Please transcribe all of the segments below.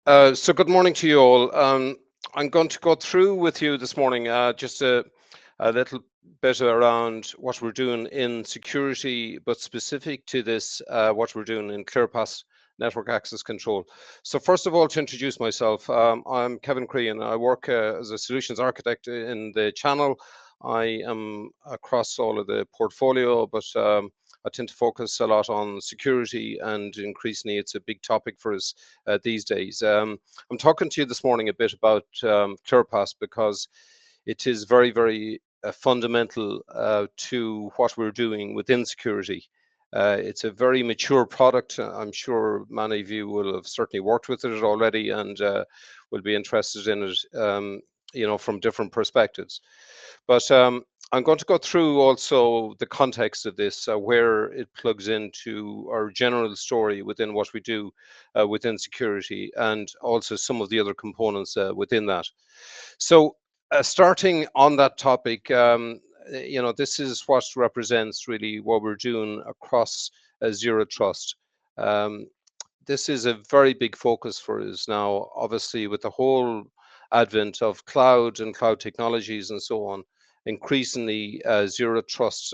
So good morning to you all. I'm going to go through with you this morning just a little bit around what we're doing in security, but specific to this, what we're doing in ClearPass network access control. So first of all, to introduce myself, I'm Kevin Crehan. I work as a solutions architect in the channel. I am across all of the portfolio, but I tend to focus a lot on security, and increasingly it's a big topic for us these days. I'm talking to you this morning a bit about ClearPass because it is very, very fundamental to what we're doing within security. It's a very mature product. I'm sure many of you will have certainly worked with it already and will be interested in it, from different perspectives. But I'm going to go through also the context of this, where it plugs into our general story within what we do within security, and also some of the other components within that. So, starting on that topic, this is what represents really what we're doing across Zero Trust. Um, this is a very big focus for us now, obviously, with the whole advent of cloud and cloud technologies and so on. Increasingly, Zero Trust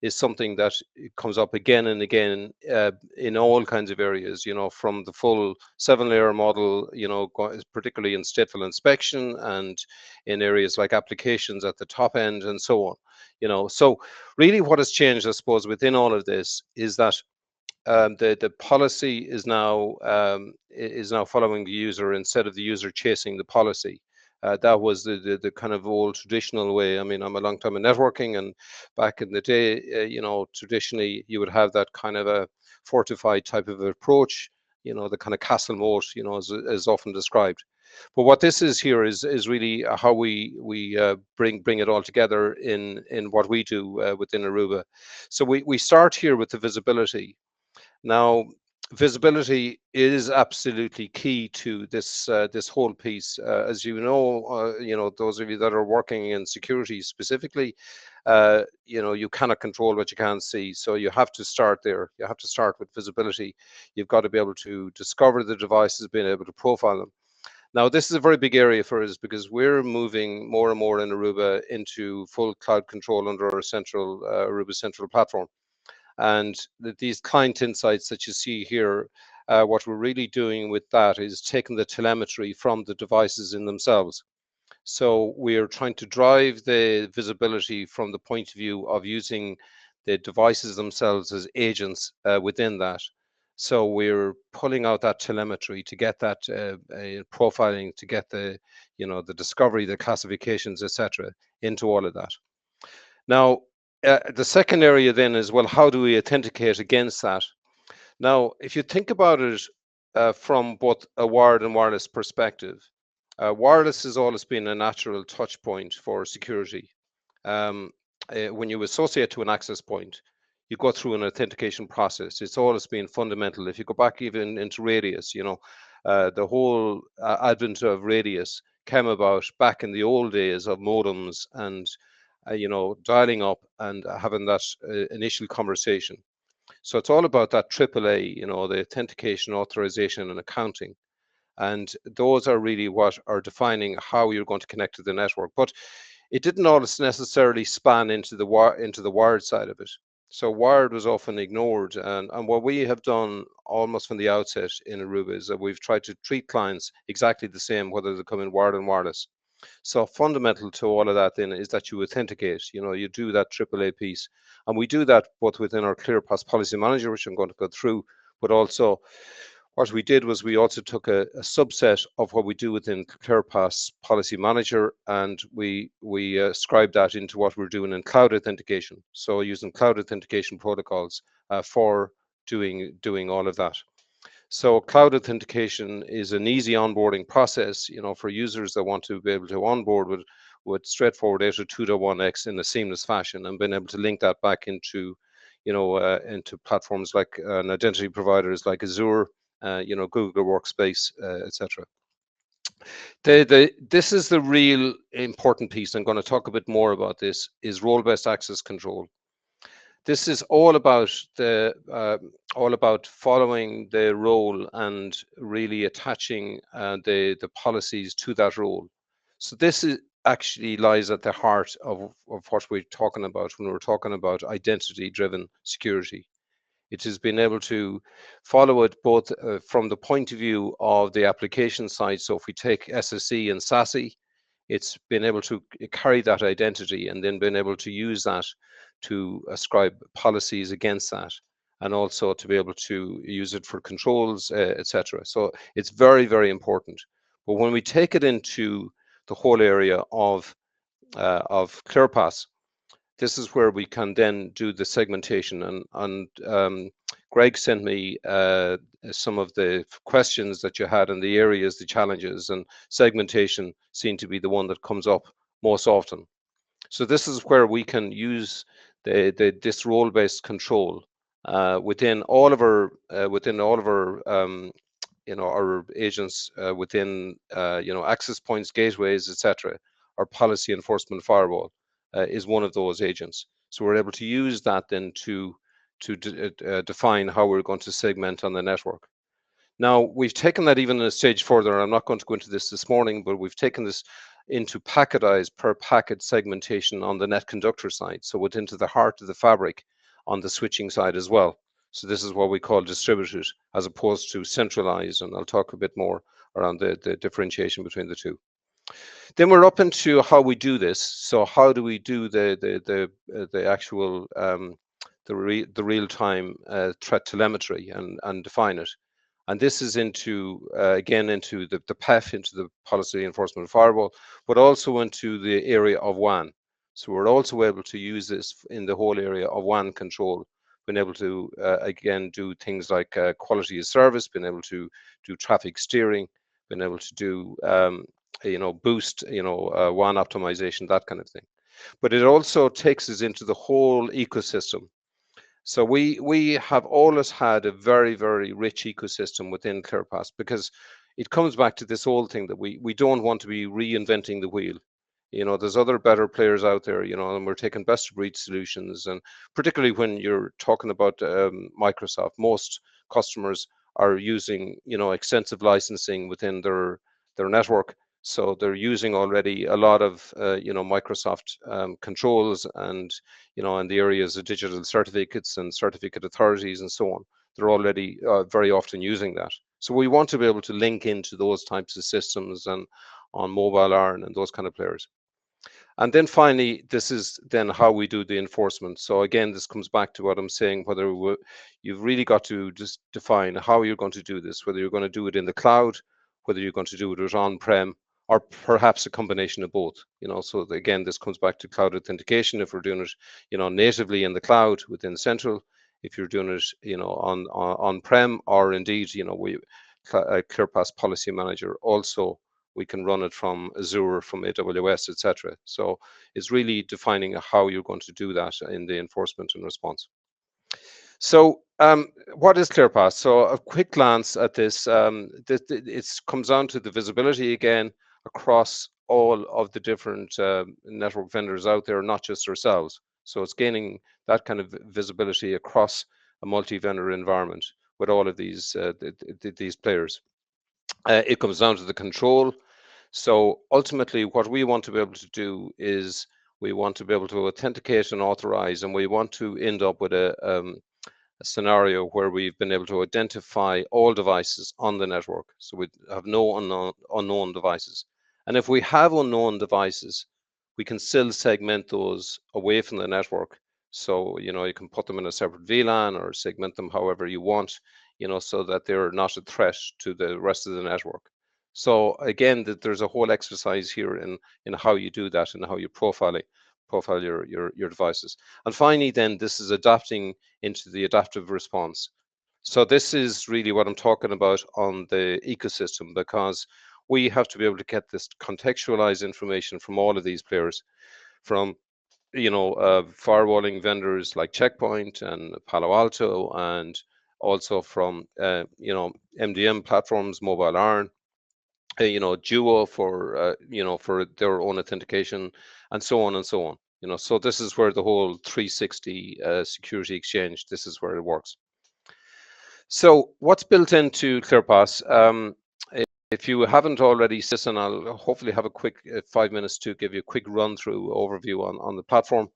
is something that comes up again and again in all kinds of areas, from the full 7-layer model, particularly in stateful inspection and in areas like applications at the top end and so on. So really what has changed, I suppose, within all of this is that the policy is now following the user instead of the user chasing the policy. That was the kind of old traditional way. I mean, I'm a long time in networking, and back in the day, traditionally you would have that kind of a fortified type of approach. The kind of castle moat, as often described. But what this is here is really how we bring it all together in what we do within Aruba. So we start here with the visibility. Now, visibility is absolutely key to this whole piece. As those of you that are working in security specifically, you cannot control what you can't see. So you have to start there. You have to start with visibility. You've got to be able to discover the devices, being able to profile them. Now, this is a very big area for us because we're moving more and more in Aruba into full cloud control under our central Aruba Central platform. And these client insights that you see here, what we're really doing with that is taking the telemetry from the devices in themselves. So we're trying to drive the visibility from the point of view of using the devices themselves as agents within that. So we're pulling out that telemetry to get that profiling, to get the discovery, the classifications, etc., into all of that. Now, the second area then is, well, how do we authenticate against that? Now, if you think about it from both a wired and wireless perspective, wireless has always been a natural touch point for security. Um, when you associate to an access point, you go through an authentication process. It's always been fundamental. If you go back even into Radius, the whole advent of Radius came about back in the old days of modems and dialing up and having that initial conversation. So it's all about that AAA, the authentication, authorization, and accounting. And those are really what are defining how you're going to connect to the network. But it didn't always necessarily span into the wired side of it. So wired was often ignored. And what we have done almost from the outset in Aruba is that we've tried to treat clients exactly the same, whether they come in wired and wireless. So fundamental to all of that then is that you authenticate, you do that AAA piece. And we do that both within our ClearPass policy manager, which I'm going to go through, but also what we did was we also took a subset of what we do within ClearPass Policy Manager, and we ascribed that into what we're doing in cloud authentication. So using cloud authentication protocols for doing all of that. So cloud authentication is an easy onboarding process, for users that want to be able to onboard with straightforward 802.1x in a seamless fashion, and being able to link that back into, into platforms like an identity providers like Azure, Google Workspace, etc. This is the real important piece. I'm going to talk a bit more about this, is role-based access control. This is all about all about following the role and really attaching the policies to that role. So this is actually lies at the heart of what we're talking about when we're talking about identity-driven security. It has been able to follow it both from the point of view of the application side. So if we take SSE and SASE, it's been able to carry that identity and then been able to use that to ascribe policies against that, and also to be able to use it for controls, etc. So it's very, very important. But when we take it into the whole area of ClearPass, this is where we can then do the segmentation. And Greg sent me some of the questions that you had and the areas, the challenges, and segmentation seem to be the one that comes up most often. So this is where we can use this role-based control within all of our our agents within access points, gateways, etc. Our policy enforcement firewall is one of those agents. So we're able to use that then to define how we're going to segment on the network. Now, we've taken that even a stage further. I'm not going to go into this morning, but we've taken this into packetized per packet segmentation on the net conductor side. So it's into the heart of the fabric on the switching side as well. So this is what we call distributed as opposed to centralized. And I'll talk a bit more around the differentiation between the two. Then we're up into how we do this. So how do we do the actual the real-time threat telemetry and define it? And this is into again into the PEF, into the policy enforcement firewall, but also into the area of WAN. So we're also able to use this in the whole area of WAN control, being able to again do things like quality of service, being able to do traffic steering, being able to do boost WAN optimization, that kind of thing. But it also takes us into the whole ecosystem. So we have always had a very, very rich ecosystem within ClearPass, because it comes back to this old thing that we don't want to be reinventing the wheel. There's other better players out there, and we're taking best of breed solutions. And particularly when you're talking about Microsoft, most customers are using, extensive licensing within their network. So they're using already a lot of, Microsoft controls and, in the areas of digital certificates and certificate authorities and so on. They're already very often using that. So we want to be able to link into those types of systems and on mobile iron and those kind of players. And then finally, this is then how we do the enforcement. So again, this comes back to what I'm saying, whether you've really got to just define how you're going to do this, whether you're going to do it in the cloud, whether you're going to do it on-prem, or perhaps a combination of both. So again, this comes back to cloud authentication. If we're doing it, natively in the cloud within Central, if you're doing it, on-prem, or indeed, we ClearPass Policy Manager also, we can run it from Azure, from AWS, etc. So it's really defining how you're going to do that in the enforcement and response. So what is ClearPass? So a quick glance at this, it comes down to the visibility again across all of the different network vendors out there, not just ourselves. So it's gaining that kind of visibility across a multi-vendor environment with all of these players. It comes down to the control. So ultimately, what we want to be able to do is we want to be able to authenticate and authorize, and we want to end up with a scenario where we've been able to identify all devices on the network. So we have no unknown devices. And if we have unknown devices, we can still segment those away from the network. So, you can put them in a separate VLAN or segment them however you want, so that they're not a threat to the rest of the network. So again, there's a whole exercise here in how you do that and how you profile your devices. And finally, then this is adapting into the adaptive response. So this is really what I'm talking about on the ecosystem, because we have to be able to get this contextualized information from all of these players, from firewalling vendors like Checkpoint and Palo Alto, and also from MDM platforms, Mobile Iron, Duo for for their own authentication, and so on and so on. So this is where the whole 360 security exchange, this is where it works. So what's built into ClearPass? If you haven't already, and I'll hopefully have a quick 5 minutes to give you a quick run through overview on the platform.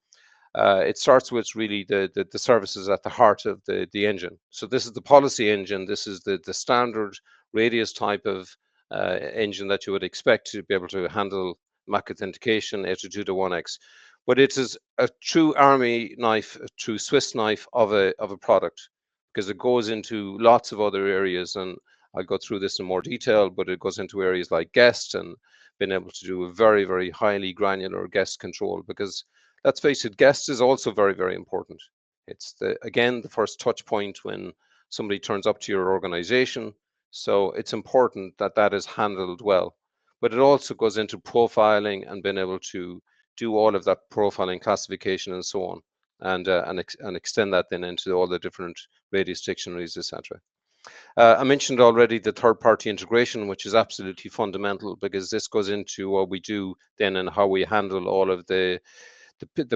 It starts with really the services at the heart of the engine. So this is the policy engine. This is the standard radius type of engine that you would expect to be able to handle MAC authentication 802 to 1x. But it is a true army knife, a true Swiss knife of a product, because it goes into lots of other areas, and I'll go through this in more detail, but it goes into areas like guest and being able to do a very, very highly granular guest control, because let's face it, guest is also very, very important. It's again, the first touch point when somebody turns up to your organization. So it's important that that is handled well. But it also goes into profiling and being able to do all of that profiling, classification, and so on, and extend that then into all the different radius dictionaries, etc. I mentioned already the third-party integration, which is absolutely fundamental, because this goes into what we do then and how we handle all of the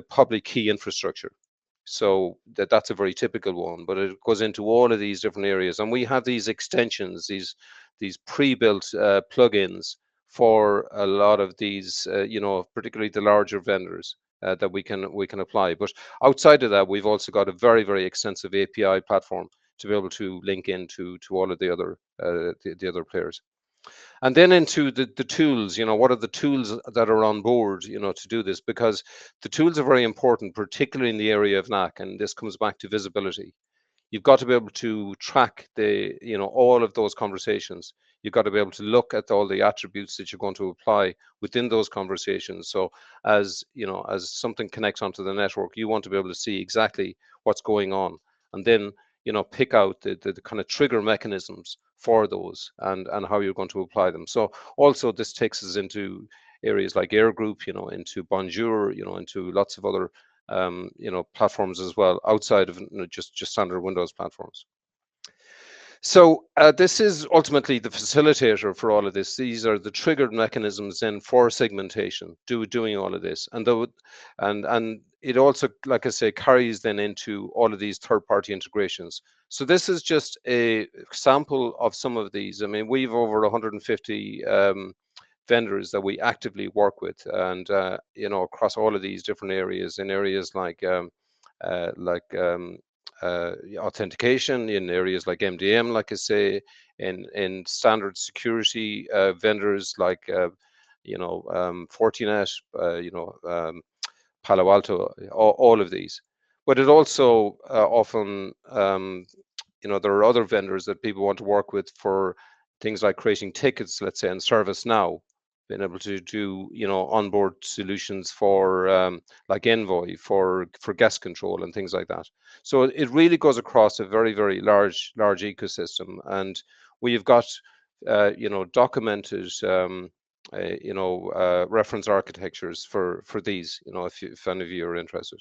public key infrastructure. So that's a very typical one, but it goes into all of these different areas, and we have these extensions, these pre-built plugins for a lot of these, particularly the larger vendors that we can apply. But outside of that, we've also got a very, very extensive API platform to be able to link into all of the other the other players. And then into the tools, what are the tools that are on board, to do this? Because the tools are very important, particularly in the area of NAC, and this comes back to visibility. You've got to be able to track all of those conversations. You've got to be able to look at all the attributes that you're going to apply within those conversations. So as as something connects onto the network, you want to be able to see exactly what's going on, and then pick out the kind of trigger mechanisms for those, and how you're going to apply them. So also this takes us into areas like Air Group, into Bonjour, into lots of other platforms as well, outside of just standard Windows platforms. So this is ultimately the facilitator for all of this. These are the triggered mechanisms then for segmentation, doing all of this, and it also, like I say, carries then into all of these third-party integrations. So this is just a sample of some of these. I mean, we've over 150 vendors that we actively work with, and across all of these different areas, in areas like authentication, in areas like MDM, like I say, in standard security vendors like Fortinet, Palo Alto, all of these. But it also often, there are other vendors that people want to work with for things like creating tickets, let's say, and ServiceNow, being able to do, onboard solutions for like Envoy for guest control and things like that. So it really goes across a very, very large ecosystem, and we've got, documented, reference architectures for these, if any of you are interested.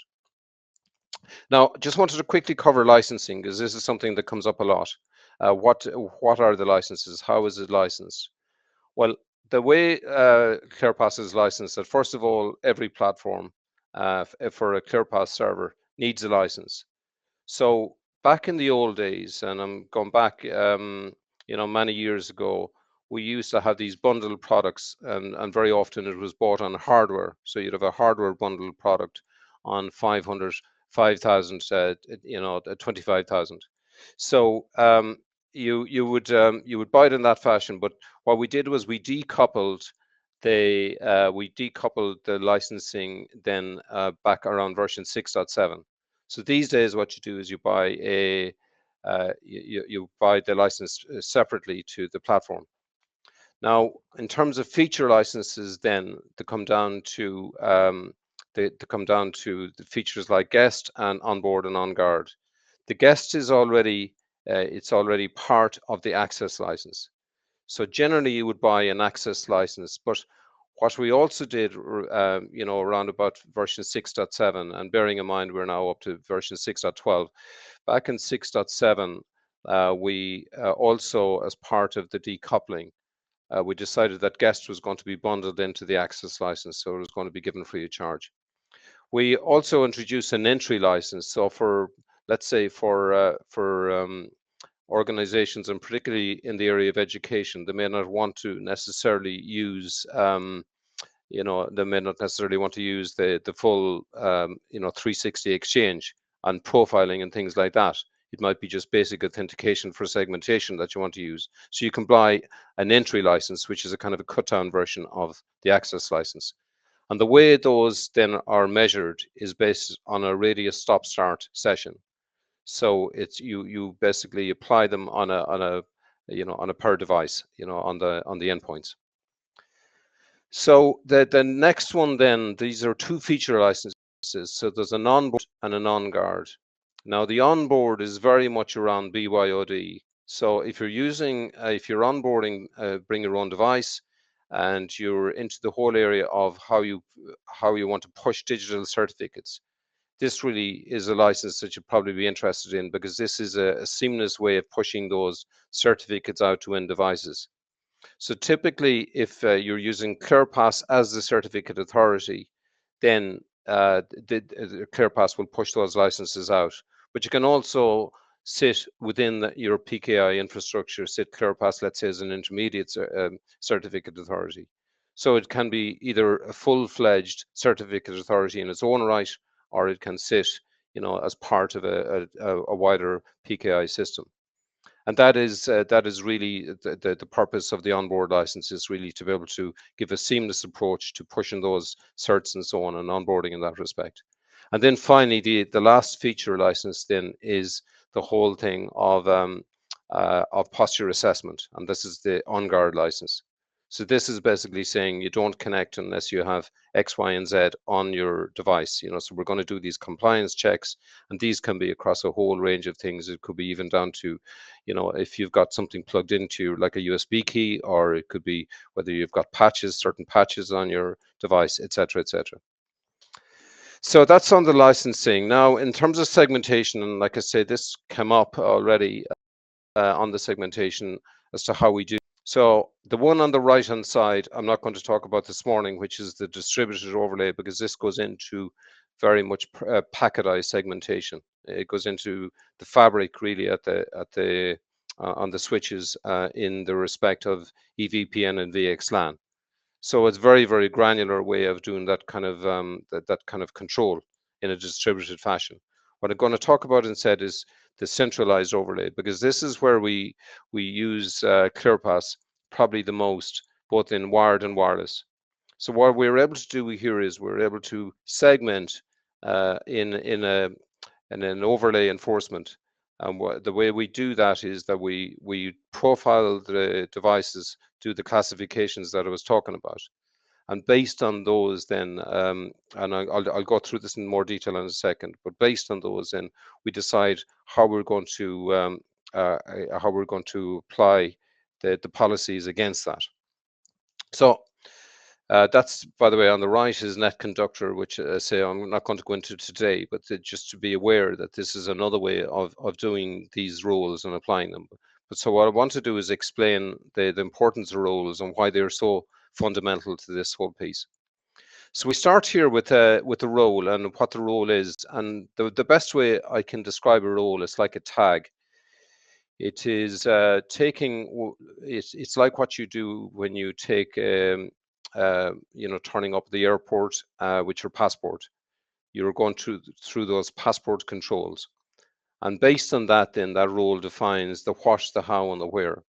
Now, just wanted to quickly cover licensing, because this is something that comes up a lot. What are the licenses? How is it licensed? Well, the way ClearPass is licensed, that first of all, every platform for a ClearPass server needs a license. So back in the old days, and I'm going back, many years ago, we used to have these bundled products, and very often it was bought on hardware. So you'd have a hardware bundled product on 500, 5,000, 25,000. So you would buy it in that fashion. But what we did was we decoupled the licensing then back around version 6.7. So these days, what you do is you buy you buy the license separately to the platform. Now, in terms of feature licenses, then they come down to the features like guest and onboard and on guard. The guest is already it's already part of the access license. So generally, you would buy an access license, but what we also did, around about version 6.7, and bearing in mind we're now up to version 6.12, back in 6.7, we also, as part of the decoupling, we decided that guest was going to be bundled into the access license, so it was going to be given free of charge. We also introduce an entry license. So for, let's say, for organizations, and particularly in the area of education, they may not want to necessarily use they may not necessarily want to use the full 360 exchange and profiling and things like that. It might be just basic authentication for segmentation that you want to use. So you can buy an entry license, which is a kind of a cut down version of the access license. And the way those then are measured is based on a radius stop start session. So it's you basically apply them on a per device, on the endpoints. So the next one then, these are two feature licenses. So there's an onboard and an on-guard. Now the onboard is very much around BYOD. So if you're onboarding, bring your own device, and you're into the whole area of how you want to push digital certificates. This really is a license that you'd probably be interested in, because this is a seamless way of pushing those certificates out to end devices. So typically, if you're using ClearPass as the certificate authority, then the ClearPass will push those licenses out. But you can also sit within your PKI infrastructure, sit ClearPass, let's say, as an intermediate certificate authority. So it can be either a full-fledged certificate authority in its own right, or it can sit, as part of a wider PKI system. And that is really the purpose of the onboard license, is really to be able to give a seamless approach to pushing those certs and so on, and onboarding in that respect. And then finally, the last feature license then is the whole thing of posture assessment, and this is the on-guard license. So this is basically saying you don't connect unless you have X, Y, and Z on your device. So we're going to do these compliance checks, and these can be across a whole range of things. It could be even down to, if you've got something plugged into like a USB key, or it could be whether you've got certain patches on your device, etc., etc. So that's on the licensing. Now, in terms of segmentation, and like I say, this came up already on the segmentation as to how we do. So the one on the right hand side, I'm not going to talk about this morning, which is the distributed overlay, because this goes into very much packetized segmentation. It goes into the fabric really on the switches in the respect of EVPN and VXLAN. So it's very, very granular way of doing that kind of that kind of control in a distributed fashion. What I'm going to talk about instead is the centralized overlay, because this is where we use ClearPass probably the most, both in wired and wireless. So what we're able to do here is we're able to segment in an overlay enforcement. And the way we do that is that we profile the devices, do the classifications that I was talking about. And based on those, then, and I'll go through this in more detail in a second, but based on those, then we decide how we're going to apply the policies against that. So that's, by the way, on the right is net conductor, which say I'm not going to go into today, but just to be aware that this is another way of doing these rules and applying them. But so what I want to do is explain the importance of roles and why they're so fundamental to this whole piece. So we start here with the role and what the role is, and the best way I can describe a role is like a tag. It is it's like what you do when you take turning up the airport with your passport. You're going through those passport controls, and based on that, then that role defines the what, the how, and the where.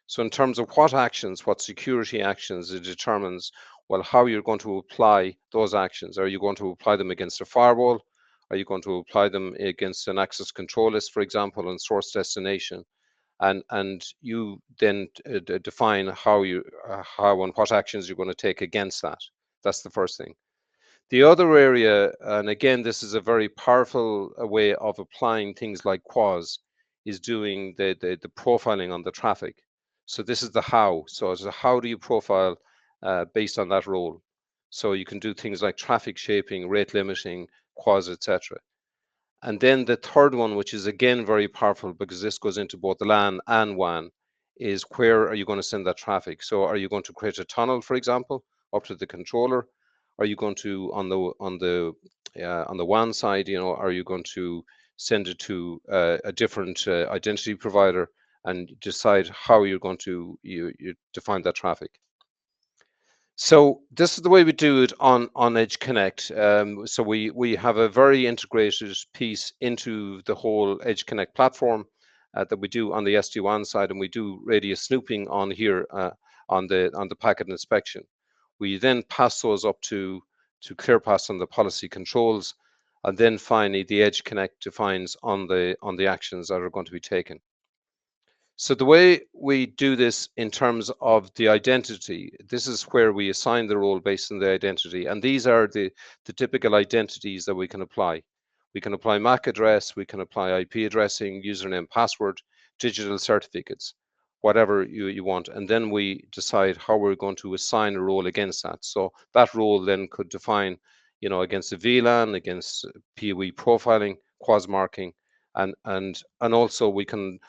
So in terms of what actions, what security actions, it determines, well, how you're going to apply those actions. Are you going to apply them against a firewall? Are you going to apply them against an access control list, for example, and source destination? And you then define how and what actions you're going to take against that. That's the first thing. The other area, and again, this is a very powerful way of applying things like QoS, is doing the profiling on the traffic. So this is the how. So how do you profile based on that role? So you can do things like traffic shaping, rate limiting, QoS, etc. And then the third one, which is again very powerful because this goes into both the LAN and WAN, is where are you going to send that traffic? So are you going to create a tunnel, for example, up to the controller? Are you going to on the WAN side, are you going to send it to a different identity provider, and decide how you're going to you define that traffic. So this is the way we do it on Edge Connect. So we have a very integrated piece into the whole Edge Connect platform that we do on the SD-WAN side, and we do radius snooping on here on the packet inspection. We then pass those up to ClearPass on the policy controls, and then finally the Edge Connect defines on the actions that are going to be taken. So the way we do this in terms of the identity, this is where we assign the role based on the identity. And these are the typical identities that we can apply. We can apply MAC address, we can apply IP addressing, username, password, digital certificates, whatever you want. And then we decide how we're going to assign a role against that. So that role then could define, against a VLAN, against PoE profiling, quas marking, and also we can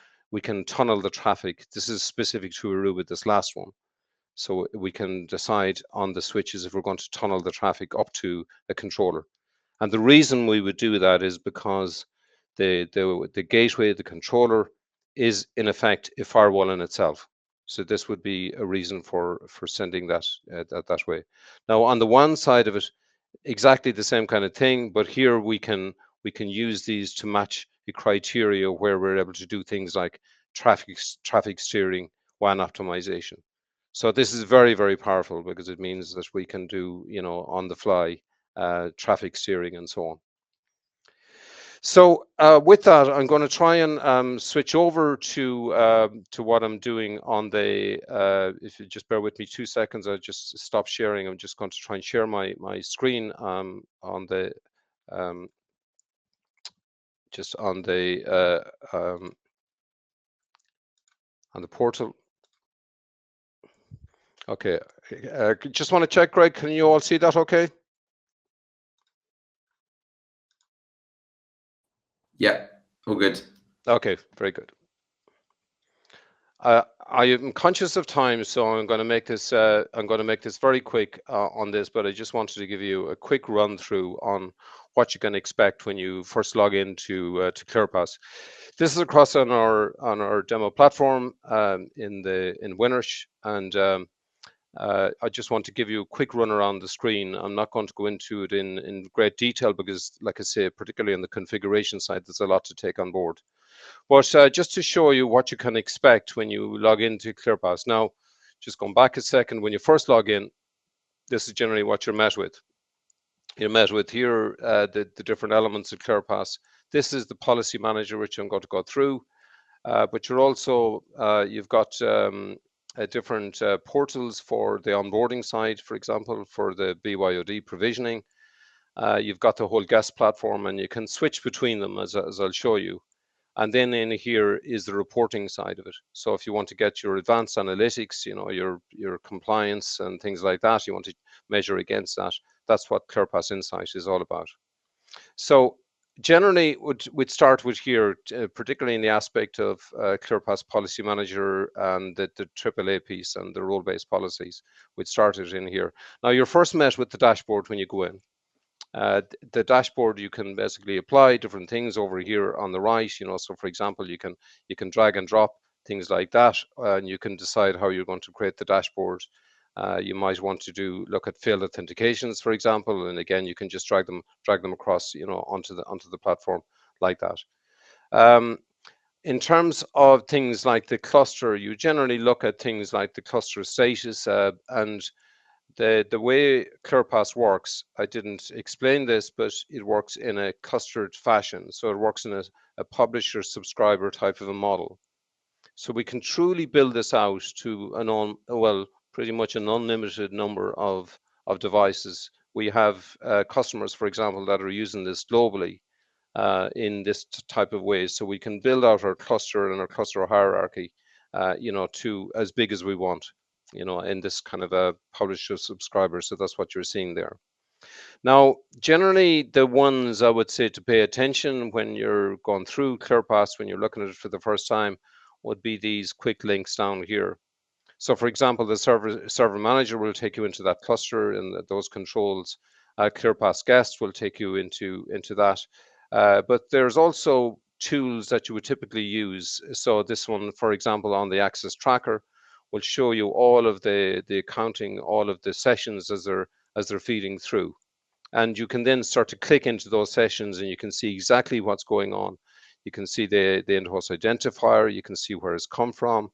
tunnel the traffic. This is specific to Aruba, this last one. So we can decide on the switches if we're going to tunnel the traffic up to a controller. And the reason we would do that is because the gateway, the controller, is in effect a firewall in itself. So this would be a reason for sending that that way. Now on the one side of it, exactly the same kind of thing, but here we can use these to match the criteria where we're able to do things like traffic steering, WAN optimization. So this is very, very powerful because it means that we can do, on the fly traffic steering and so on. So with that, I'm going to try and switch over to what I'm doing on the. If you just bear with me 2 seconds, I'll just stop sharing. I'm just going to try and share my screen on the just on the portal. Okay, just want to check, Greg. Can you all see that? Okay. Yeah, all good. Okay, very good. I am conscious of time, so I'm going to make this very quick on this. But I just wanted to give you a quick run through on what you can expect when you first log into to ClearPass. This is across on our demo platform in Winnersh, and I just want to give you a quick run around the screen. I'm not going to go into it in great detail because, like I say, particularly on the configuration side, there's a lot to take on board. But just to show you what you can expect when you log into ClearPass. Now, just going back a second, when you first log in, this is generally what you're met with. You're met with here the different elements of ClearPass. This is the policy manager, which I'm going to go through. But you're also, you've got different portals for the onboarding side, for example, for the BYOD provisioning. You've got the whole guest platform, and you can switch between them as I'll show you. And then in here is the reporting side of it. So if you want to get your advanced analytics, your compliance and things like that, you want to measure against that. That's what ClearPass Insight is all about. So generally, we'd start with here, particularly in the aspect of ClearPass Policy Manager and the AAA piece and the role-based policies. We'd start it in here. Now, you're first met with the dashboard when you go in. The dashboard, you can basically apply different things over here on the right. So for example, you can drag and drop things like that, and you can decide how you're going to create the dashboard. You might want to look at failed authentications, for example, and again, you can just drag them across, onto the platform like that. In terms of things like the cluster, you generally look at things like the cluster status and the way ClearPass works. I didn't explain this, but it works in a clustered fashion. So it works in a publisher subscriber type of a model. So we can truly build this out to pretty much an unlimited number of devices. We have customers, for example, that are using this globally in this type of way. So we can build out our cluster and our cluster hierarchy, to as big as we want, in this kind of a publisher subscriber. So that's what you're seeing there. Now, generally, the ones I would say to pay attention when you're going through ClearPass, when you're looking at it for the first time, would be these quick links down here. So for example, the server manager will take you into that cluster and those controls. ClearPass guest will take you into that. But there's also tools that you would typically use. So this one, for example, on the access tracker, will show you all of the accounting, all of the sessions as they're feeding through. And you can then start to click into those sessions and you can see exactly what's going on. You can see the in-host identifier, you can see where it's come from,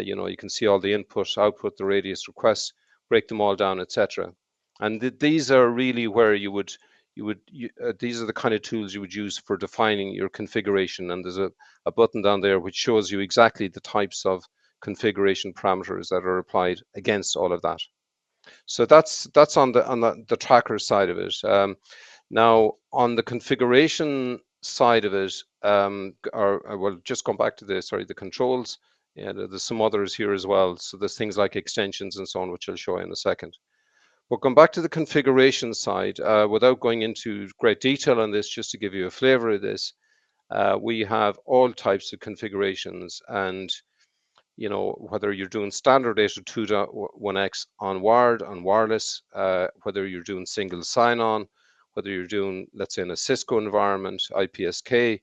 you can see all the input, output, the radius requests, break them all down, etc. And these are really where these are the kind of tools you would use for defining your configuration. And there's a button down there which shows you exactly the types of configuration parameters that are applied against all of that. So that's on the tracker side of it. Now on the configuration side of it, or I will just come back to the controls. Yeah, there's some others here as well. So there's things like extensions and so on, which I'll show you in a second. But come back to the configuration side, without going into great detail on this, just to give you a flavor of this, we have all types of configurations, and whether you're doing standard 802.1x on wired, on wireless, whether you're doing single sign-on, whether you're doing, let's say, in a Cisco environment, IPSK,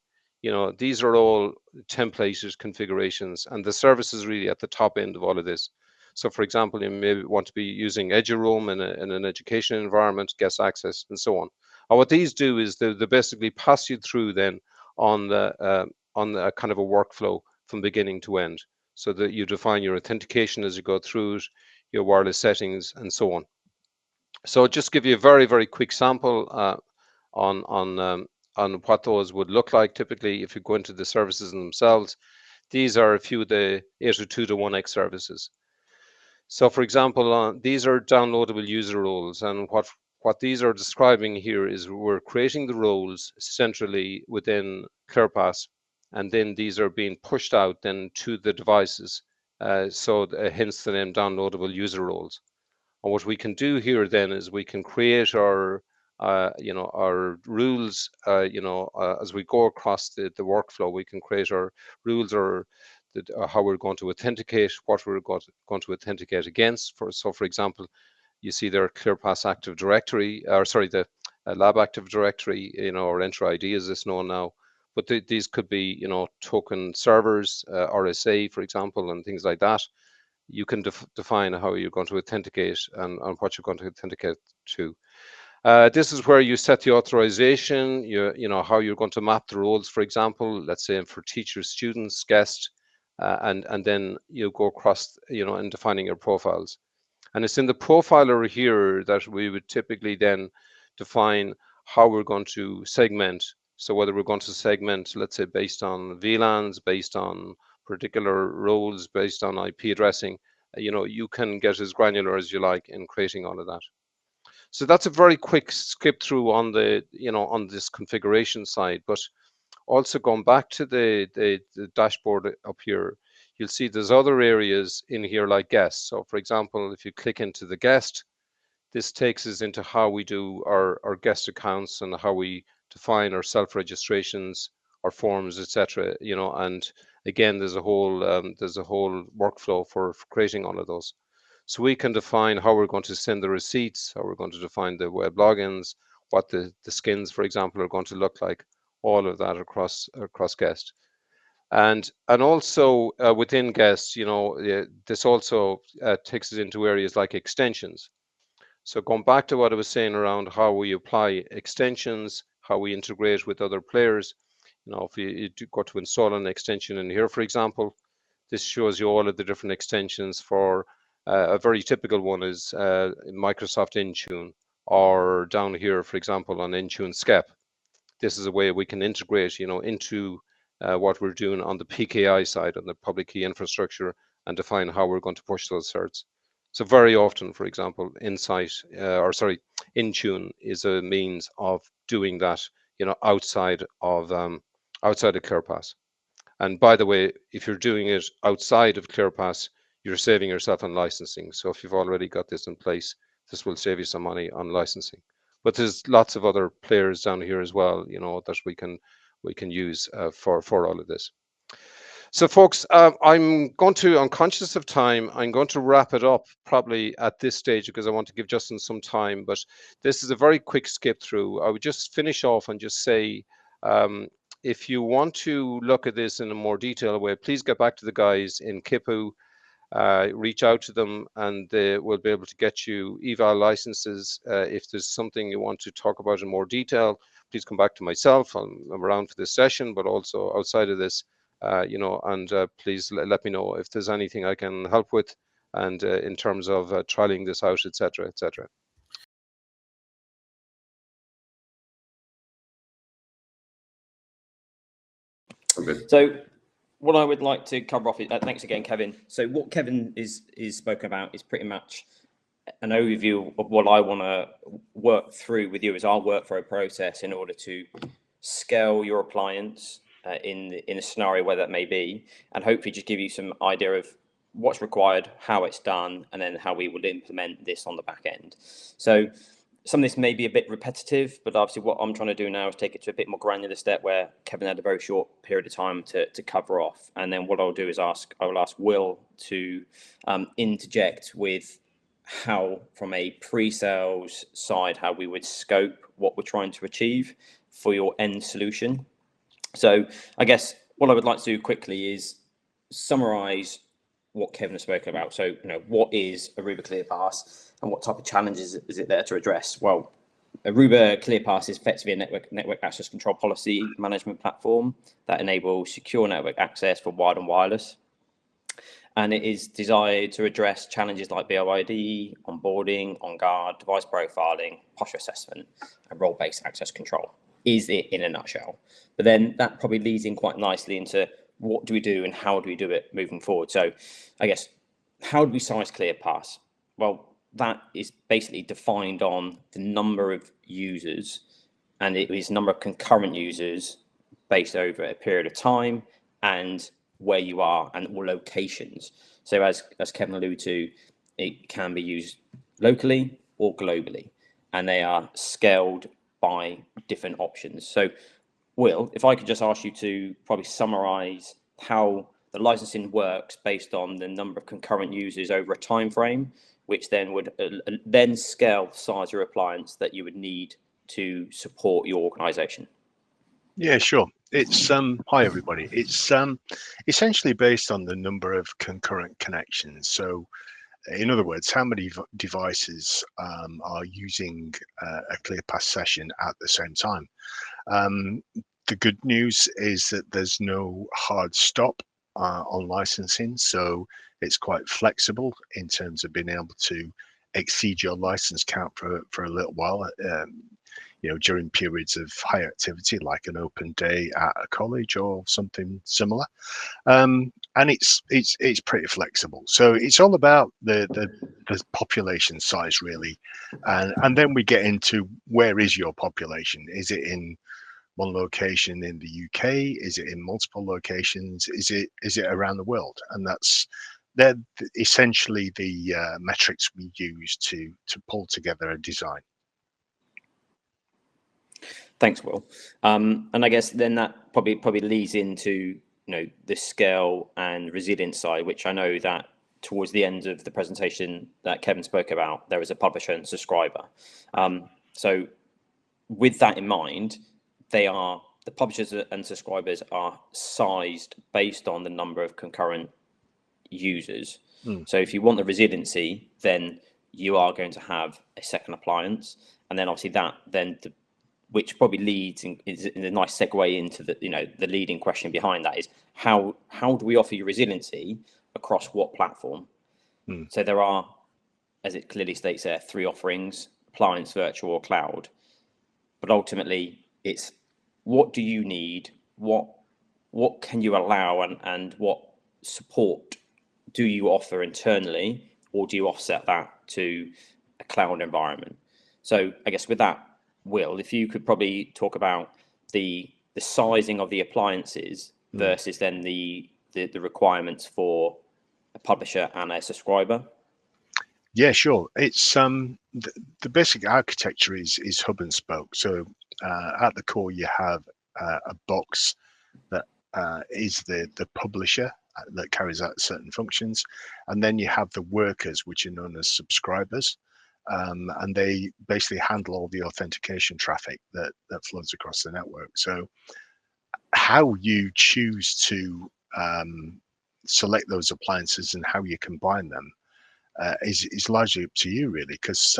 these are all templated configurations, and the service is really at the top end of all of this. So, for example, you may want to be using EduRoam in an education environment, guest access, and so on. And what these do is they basically pass you through then on the kind of a workflow from beginning to end, so that you define your authentication as you go through it, your wireless settings, and so on. So just give you a very, very quick sample on what those would look like. Typically, if you go into the services themselves, these are a few of the 802.1x services. So for example, these are downloadable user roles, and what these are describing here is we're creating the roles centrally within ClearPass, and then these are being pushed out then to the devices, so hence the name downloadable user roles. And what we can do here then is we can create our our rules, as we go across the workflow. We can create our rules, or how we're going to authenticate, what we're going to authenticate against. For example, you see there ClearPass Active Directory, or sorry, the Lab Active Directory, or Enter ID as it's known now. But these could be, token servers, RSA, for example, and things like that. You can define how you're going to authenticate and what you're going to authenticate to. This is where you set the authorization, how you're going to map the roles, for example, let's say for teachers, students, guests, and then you go across, in defining your profiles. And it's in the profiler here that we would typically then define how we're going to segment. So whether we're going to segment, let's say, based on VLANs, based on particular roles, based on IP addressing, you can get as granular as you like in creating all of that. So that's a very quick skip through on the, on this configuration side. But also going back to the dashboard up here, you'll see there's other areas in here like guests. So for example, if you click into the guest, this takes us into how we do our guest accounts and how we define our self-registrations, our forms, etc. And again, there's a whole workflow for creating all of those. So we can define how we're going to send the receipts, how we're going to define the web logins, what the skins, for example, are going to look like, all of that across guest. And also within guest, this also takes us into areas like extensions. So going back to what I was saying around how we apply extensions, how we integrate with other players, if you go to install an extension in here, for example, this shows you all of the different extensions for a very typical one is Microsoft Intune, or down here, for example, on Intune SCEP. This is a way we can integrate, into what we're doing on the PKI side, on the public key infrastructure, and define how we're going to push those certs. So very often, for example, Intune is a means of doing that, outside of ClearPass. And by the way, if you're doing it outside of ClearPass, you're saving yourself on licensing. So if you've already got this in place, this will save you some money on licensing. But there's lots of other players down here as well, that we can use for all of this. So folks, I'm conscious of time. I'm going to wrap it up probably at this stage because I want to give Justin some time, but this is a very quick skip through. I would just finish off and just say, if you want to look at this in a more detailed way, please get back to the guys in KHIPU, reach out to them, and they will be able to get you eval licenses. If there's something you want to talk about in more detail, please come back to myself. I'm around for this session, but also outside of this, and please let me know if there's anything I can help with, and in terms of trialing this out, etc., etc. Good. So what I would like to cover off is, thanks again, Kevin. So what Kevin is spoken about is pretty much an overview of what I want to work through with you as our workflow process in order to scale your appliance in a scenario where that may be, and hopefully just give you some idea of what's required, how it's done, and then how we would implement this on the back end. So some of this may be a bit repetitive, but obviously what I'm trying to do now is take it to a bit more granular step where Kevin had a very short period of time to cover off. And then what I'll do is I will ask Will to interject with how, from a pre-sales side, how we would scope what we're trying to achieve for your end solution. So I guess what I would like to do quickly is summarize what Kevin has spoken about. So, what is Aruba ClearPass and what type of challenges is it there to address? Well, Aruba ClearPass is effectively a network access control policy management platform that enables secure network access for wired and wireless. And it is designed to address challenges like BOID, onboarding, on-guard, device profiling, posture assessment, and role-based access control. Is it in a nutshell? But then that probably leads in quite nicely into what do we do and how do we do it moving forward? So I guess, how do we size ClearPass? Well, that is basically defined on the number of users, and it is number of concurrent users based over a period of time and where you are and all locations. So as Kevin alluded to, it can be used locally or globally, and they are scaled by different options. So Will, if I could just ask you to probably summarize how the licensing works based on the number of concurrent users over a time frame, which then would then scale the size of your appliance that you would need to support your organization. Yeah, sure. It's hi everybody. It's essentially based on the number of concurrent connections. So in other words, how many devices are using a ClearPass session at the same time. The good news is that there's no hard stop on licensing, so it's quite flexible in terms of being able to exceed your license count for a little while. During periods of high activity, like an open day at a college or something similar, and it's pretty flexible. So it's all about the population size, really, and then we get into where is your population? Is it in one location in the UK? Is it in multiple locations? Is it around the world? And they're essentially the metrics we use to pull together a design. Thanks, Will. And I guess then that probably leads into the scale and resilience side, which I know that towards the end of the presentation that Kevin spoke about, there is a publisher and subscriber. So with that in mind, the publishers and subscribers are sized based on the number of concurrent users. So if you want the resiliency, then you are going to have a second appliance, and then obviously which probably leads is a nice segue into the leading question behind that is how do we offer you resiliency across what platform? So there are, as it clearly states there, 3 offerings: appliance, virtual, or cloud. But ultimately, it's what do you need, what can you allow, and what support do you offer internally, or do you offset that to a cloud environment? So I guess with that, Will, if you could probably talk about the sizing of the appliances versus then the requirements for a publisher and a subscriber. Yeah, sure. It's the basic architecture is hub and spoke. So at the core, you have a box that is the publisher that carries out certain functions, and then you have the workers, which are known as subscribers, and they basically handle all the authentication traffic that flows across the network. So how you choose to select those appliances and how you combine them is largely up to you, really, because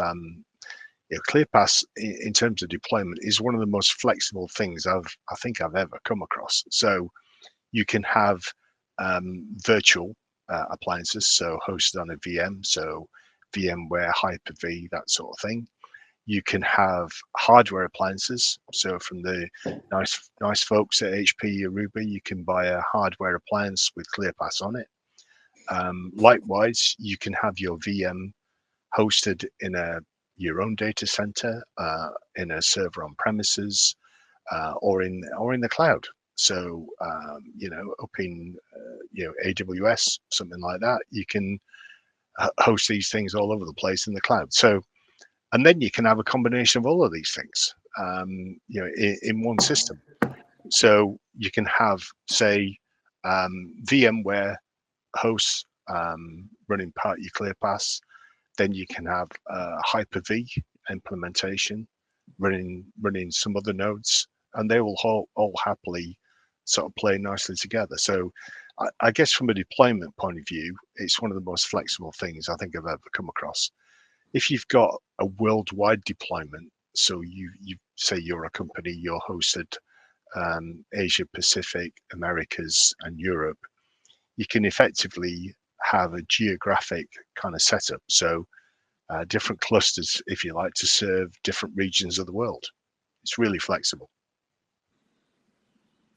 ClearPass, in terms of deployment, is one of the most flexible things I think I've ever come across. So you can have virtual appliances, so hosted on a VM, so VMware, Hyper-V, that sort of thing. You can have hardware appliances. So from the nice folks at HPE Aruba, you can buy a hardware appliance with ClearPass on it. Likewise, you can have your VM hosted in your own data center, in a server on premises, or in the cloud. So up in AWS, something like that, you can host these things all over the place in the cloud. So, and then you can have a combination of all of these things, in one system. So you can have, say, VMware hosts running part of your ClearPass. Then you can have Hyper-V implementation running some other nodes, and they will all happily sort of play nicely together. So I guess from a deployment point of view, it's one of the most flexible things I think I've ever come across. If you've got a worldwide deployment, so you say you're a company, you're hosted Asia Pacific, Americas, and Europe, you can effectively have a geographic kind of setup. So different clusters, if you like, to serve different regions of the world. It's really flexible.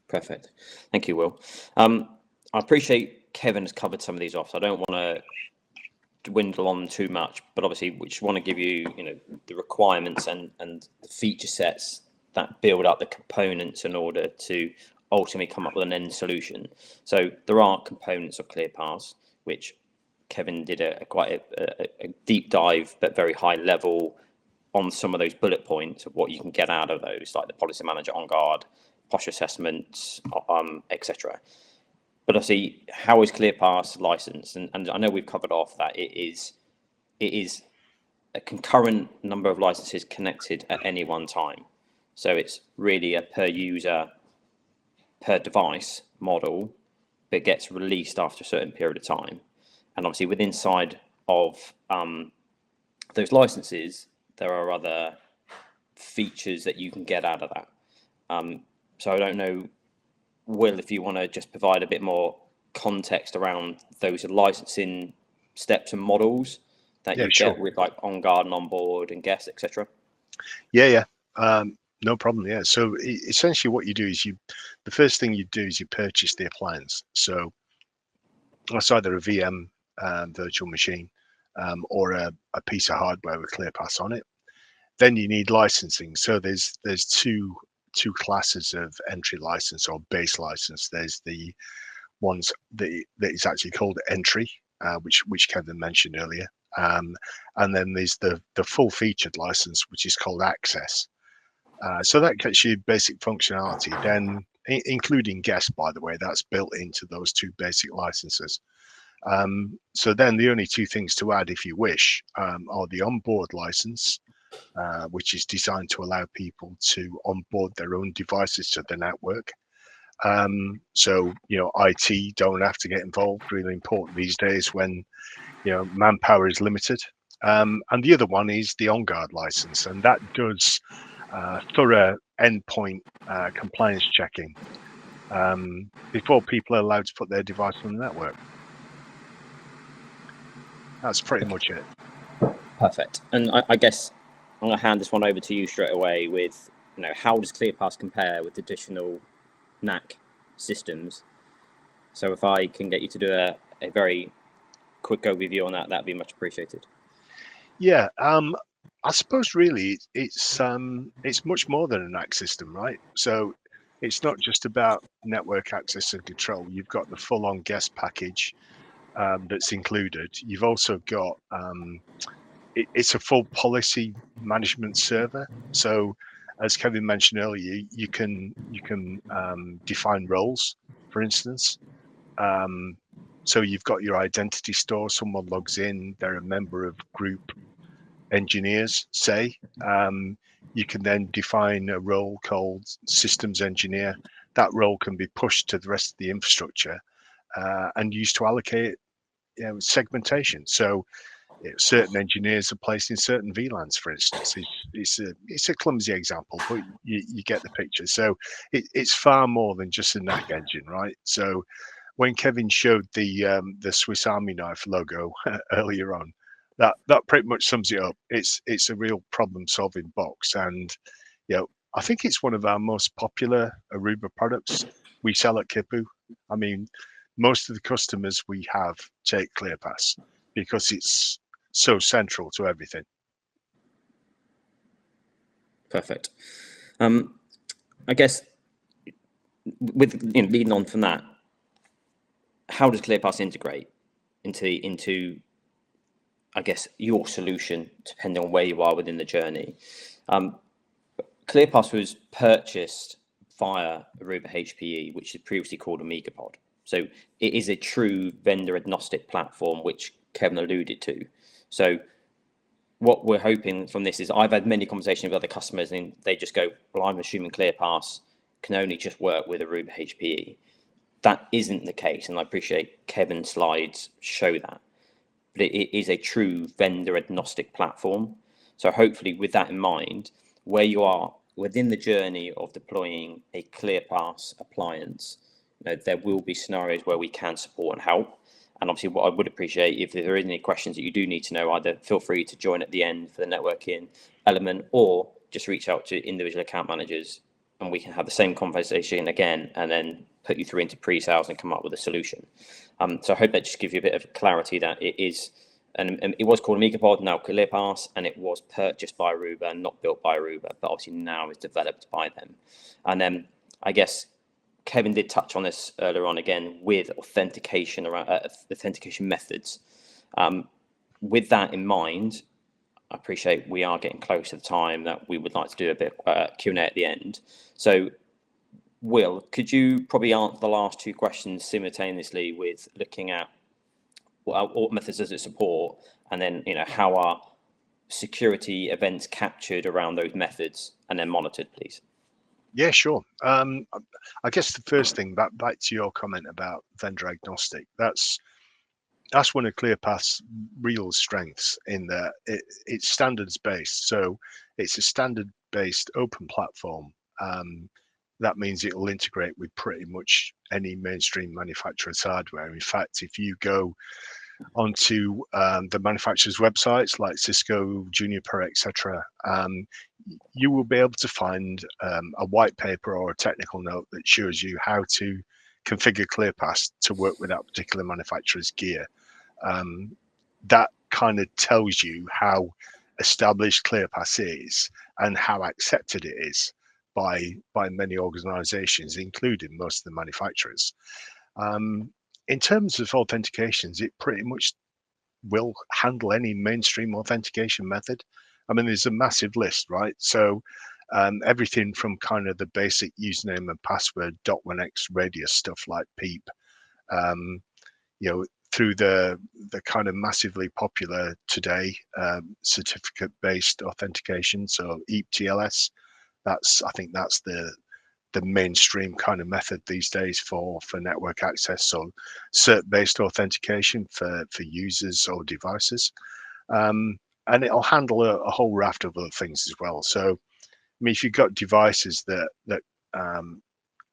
Perfect. Thank you, Will. I appreciate Kevin has covered some of these off, so I don't want to dwindle on too much, but obviously we just want to give you, the requirements and the feature sets that build up the components in order to ultimately come up with an end solution. So there are components of ClearPass, which Kevin did quite a deep dive, but very high level on some of those bullet points of what you can get out of those, like the policy manager, on guard, posture assessments, etc. But obviously, how is ClearPass licensed? And I know we've covered off that it is a concurrent number of licenses connected at any one time. So it's really a per user, per device model, but gets released after a certain period of time. And obviously, within inside of those licenses, there are other features that you can get out of that. So I don't know, Will, if you want to just provide a bit more context around those licensing steps and models that you get with like on guard and on board and guests, etc. Yeah. No problem. Yeah. So essentially, what you do is the first thing you do is you purchase the appliance. So that's either a VM virtual machine or a piece of hardware with ClearPass on it. Then you need licensing. So there's two classes of entry license or base license. There's the ones that is actually called entry, which Kevin mentioned earlier, and then there's the full featured license, which is called access. So that gets you basic functionality, then including guest, by the way, that's built into those two basic licenses. So then the only two things to add, if you wish, are the onboard license, which is designed to allow people to onboard their own devices to the network. So, IT don't have to get involved, really important these days when, manpower is limited. And the other one is the on-guard license, and that does thorough endpoint compliance checking before people are allowed to put their device on the network. That's pretty much it. Perfect. And I guess I'm going to hand this one over to you straight away with, how does ClearPass compare with traditional NAC systems? So if I can get you to do a very quick overview on that, that'd be much appreciated. Yeah, I suppose really it's much more than a NAC system, right? So it's not just about network access and control. You've got the full-on guest package that's included. You've also got it's a full policy management server. So as Kevin mentioned earlier, you can define roles, for instance. So you've got your identity store. Someone logs in, they're a member of group engineers, say. You can then define a role called systems engineer. That role can be pushed to the rest of the infrastructure and used to allocate segmentation. So certain engineers are placed in certain VLANs, for instance. It's a clumsy example, but you get the picture. So it's far more than just a NAC engine, right? So when Kevin showed the Swiss Army knife logo earlier on, that pretty much sums it up. It's a real problem-solving box, and I think it's one of our most popular Aruba products we sell at KHIPU. I mean, most of the customers we have take ClearPass because it's so central to everything. Perfect. I guess with leading on from that, how does ClearPass integrate into I guess your solution, depending on where you are within the journey? ClearPass was purchased via Aruba HPE, which is previously called Omegapod. So it is a true vendor agnostic platform, which Kevin alluded to. So what we're hoping from this is, I've had many conversations with other customers and they just go, well, I'm assuming ClearPass can only just work with Aruba HPE. That isn't the case. And I appreciate Kevin's slides show that, but it is a true vendor agnostic platform. So hopefully with that in mind, where you are within the journey of deploying a ClearPass appliance, there will be scenarios where we can support and help. And obviously what I would appreciate, if there are any questions that you do need to know, either feel free to join at the end for the networking element, or just reach out to individual account managers and we can have the same conversation again and then put you through into pre-sales and come up with a solution. So I hope that just gives you a bit of clarity that it is, and it was called Omegapod, now ClearPass, and it was purchased by Aruba, not built by Aruba, but obviously now is developed by them. And then I guess Kevin did touch on this earlier on again with authentication around authentication methods. With that in mind, I appreciate we are getting close to the time that we would like to do a bit of Q&A at the end. So Will, could you probably answer the last two questions simultaneously with looking at what methods does it support, and then how are security events captured around those methods and then monitored, please? Yeah, sure. I guess the first thing, back to your comment about vendor agnostic, that's one of ClearPath's real strengths, in that it's standards based. So it's a standard based open platform. That means it will integrate with pretty much any mainstream manufacturer's hardware. In fact, if you go onto the manufacturer's websites like Cisco, Juniper, etc., you will be able to find a white paper or a technical note that shows you how to configure ClearPass to work with that particular manufacturer's gear. That kind of tells you how established ClearPass is and how accepted it is by many organizations, including most of the manufacturers. In terms of authentications, it pretty much will handle any mainstream authentication method. I mean, there's a massive list, right? So everything from kind of the basic username and password, .1x radius stuff like PEEP, through the kind of massively popular today certificate-based authentication, so EAP-TLS. I think that's the mainstream kind of method these days for network access. So cert-based authentication for users or devices, and it'll handle a whole raft of other things as well. So, I mean, if you've got devices that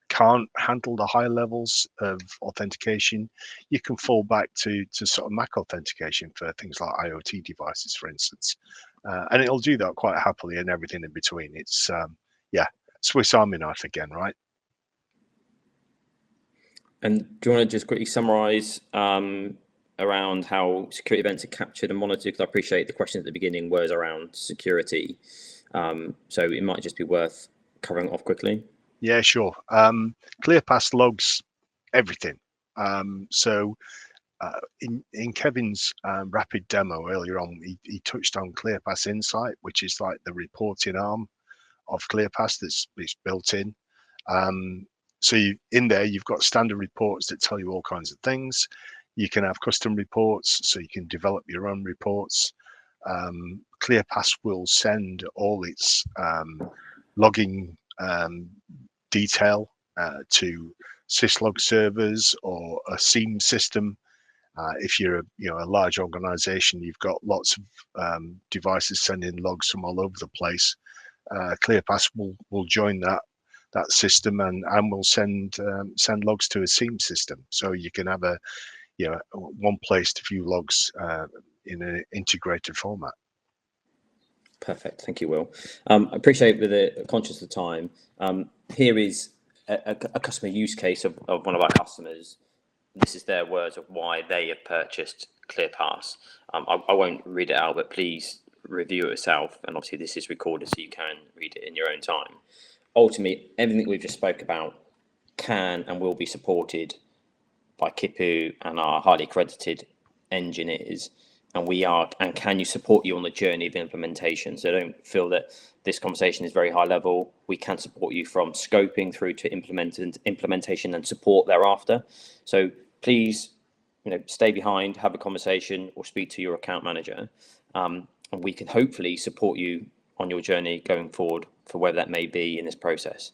can't handle the high levels of authentication, you can fall back to sort of MAC authentication for things like IoT devices, for instance, and it'll do that quite happily, and everything in between. It's Swiss Army knife again, right? And do you want to just quickly summarize around how security events are captured and monitored? Because I appreciate the question at the beginning was around security. So it might just be worth covering off quickly. Yeah, sure. ClearPass logs everything. So in Kevin's rapid demo earlier on, he touched on ClearPass Insight, which is like the reporting arm of ClearPass that's built in. So in there, you've got standard reports that tell you all kinds of things. You can have custom reports, so you can develop your own reports. ClearPass will send all its logging detail to syslog servers or a SIEM system. If you're a large organization, you've got lots of devices sending logs from all over the place. ClearPass will join that system and will send logs to a SIEM system. So you can have one place to view logs in an integrated format. Perfect. Thank you, Will. I appreciate with the conscious of time. Here is a customer use case of one of our customers. This is their words of why they have purchased ClearPass. I won't read it out, but please review it yourself. And obviously this is recorded, so you can read it in your own time. Ultimately, everything we've just spoke about can and will be supported by KHIPU and our highly accredited engineers. And can you support you on the journey of implementation? So don't feel that this conversation is very high level. We can support you from scoping through to implementation and support thereafter. So please, stay behind, have a conversation, or speak to your account manager, and we can hopefully support you on your journey going forward for whether that may be in this process.